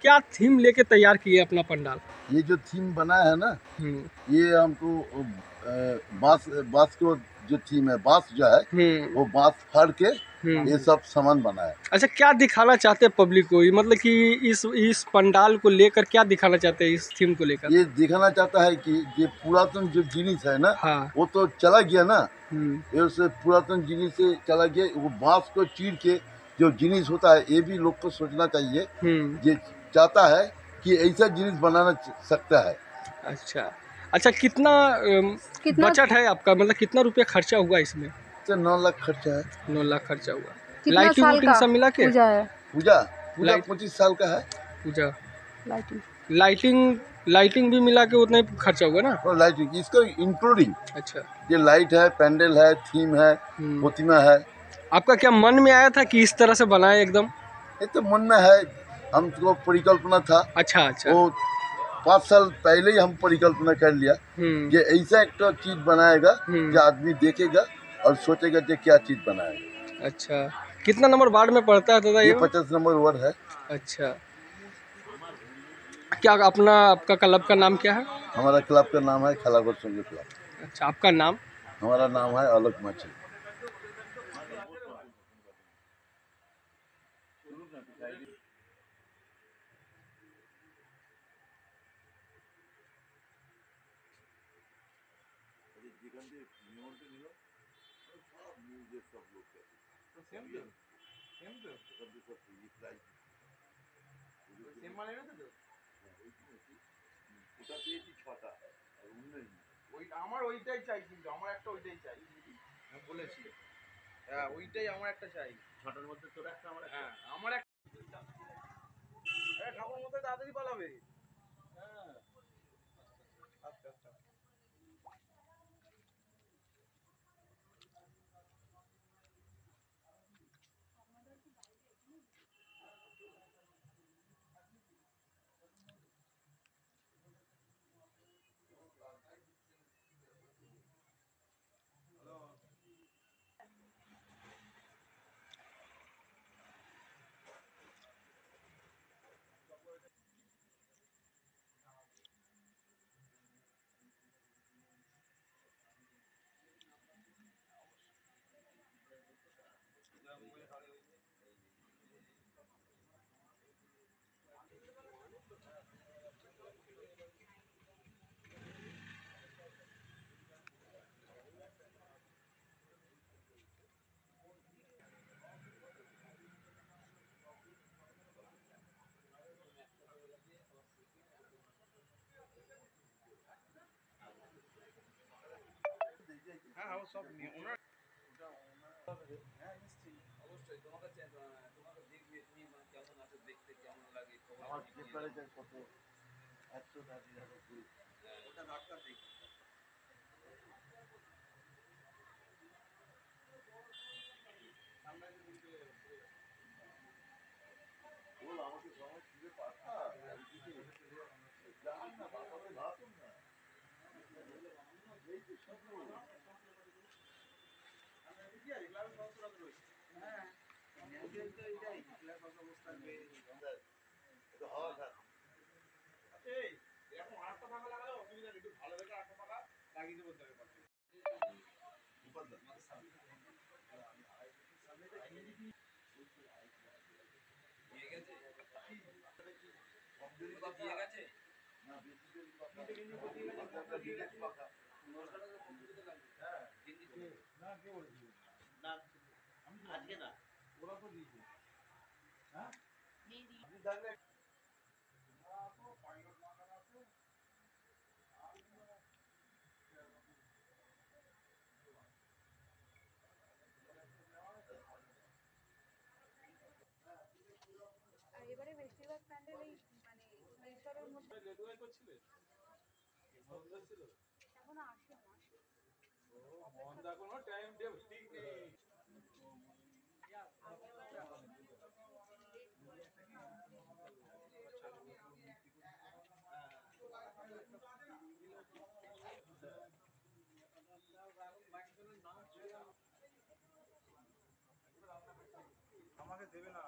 क्या थीम लेके तैयार किए अपना पंडाल? ये जो थीम बना है ना, ये हमको बांस बांस को जो थीम है, बांस जो है वो बांस फाड़ के ये सब सामान बना है। अच्छा, क्या दिखाना चाहते हैं पब्लिक को? मतलब कि इस पंडाल को लेकर क्या दिखाना चाहते हैं, इस थीम को लेकर? ये दिखाना चाहता है कि ये पुरातन जो जिनिस है ना, हाँ। वो तो चला गया ना, ये उससे पुरातन जिनिस से चला गया। वो बांस को चीर के जो जिनिस होता है, ये भी लोग को सोचना चाहिए। ये चाहता है कि ऐसा जिनिस बनाना सकता है। अच्छा अच्छा, कितना बजट है आपका? मतलब कितना रुपया खर्चा हुआ इसमें? 9 लाख खर्चा है। 9 लाख खर्चा हुआ। कितना लाइटिंग साल वूटिंग का सब मिला के? पूजा है? पूजा 25 साल का है। पूजा लाइटिंग लाइटिंग भी मिला के उतना ही खर्चा हुआ ना? और लाइटिंग इसको इंक्लूडिंग। अच्छा, ये लाइट है, पैंडल है, थीम है, प्रतिमा है। आपका क्या मन में आया था कि इस तरह से बनाए एकदम? ये तो मन में है, हमको परिकल्पना था। अच्छा अच्छा। वो 5 साल पहले ही हम परिकल्पना कर लिया ये ऐसा एक तो चीज बनाएगा जो आदमी देखेगा और सोचेगा कि क्या चीज बनाएगा। अच्छा, कितना नंबर वार्ड में पड़ता है दादा ये 50 नंबर वार्ड है। अच्छा, क्या आपका क्लब का नाम क्या है? हमारा क्लब का नाम है खलागोर संघ क्लब। अच्छा, आपका नाम? हमारा नाम है आलोक माछी। আমার ওইটাই চাই, কিন্তু আমার একটা ওইটাই চাই, আমি বলেছি। হ্যাঁ, ওইটাই আমার একটা চাই। 6টার মধ্যে তোর একটা, আমার একটা। হ্যাঁ, আমার একটা। ঠাকুর মতো তাড়াতাড়ি পালাবে। হ্যাঁ, আচ্ছা আচ্ছা। হ্যাঁ হ্যাঁ, সব নিয়ে ওনার। হ্যাঁ নিশ্চয়ই, অবশ্যই। তোমাকে দেখবে, তুমি কেমন আছো, দেখতে কেমন লাগে, আমার টেম্পারেচার কত 100 ওটা ডাক্তার দেখবে। আমাকে সময় ফিরে পাঠা জান না বাবা ভাবুন না এই তো সব এখন আরেকটা ফাঁকা লাগালে অসুবিধা নেই, একটু ভালো দেখে আরেকটা ফাঁকা লাগিয়ে দেবো। দিয়ে গেছে না, বেশি দেরি কথা না, কে বলছি না, আজকে না, ওরা তো দিয়েছে। হ্যাঁ, আপনি থাকলে এবারে বেশিরভাগ প্যান্ডেল এই মানে এইসবের মধ্যে রেডুয়াই করছিলে, ছিল এখনো আসে না। মন্দা কোনো টাইম টেবিল ঠিক নেই। আমাকে দেবে না।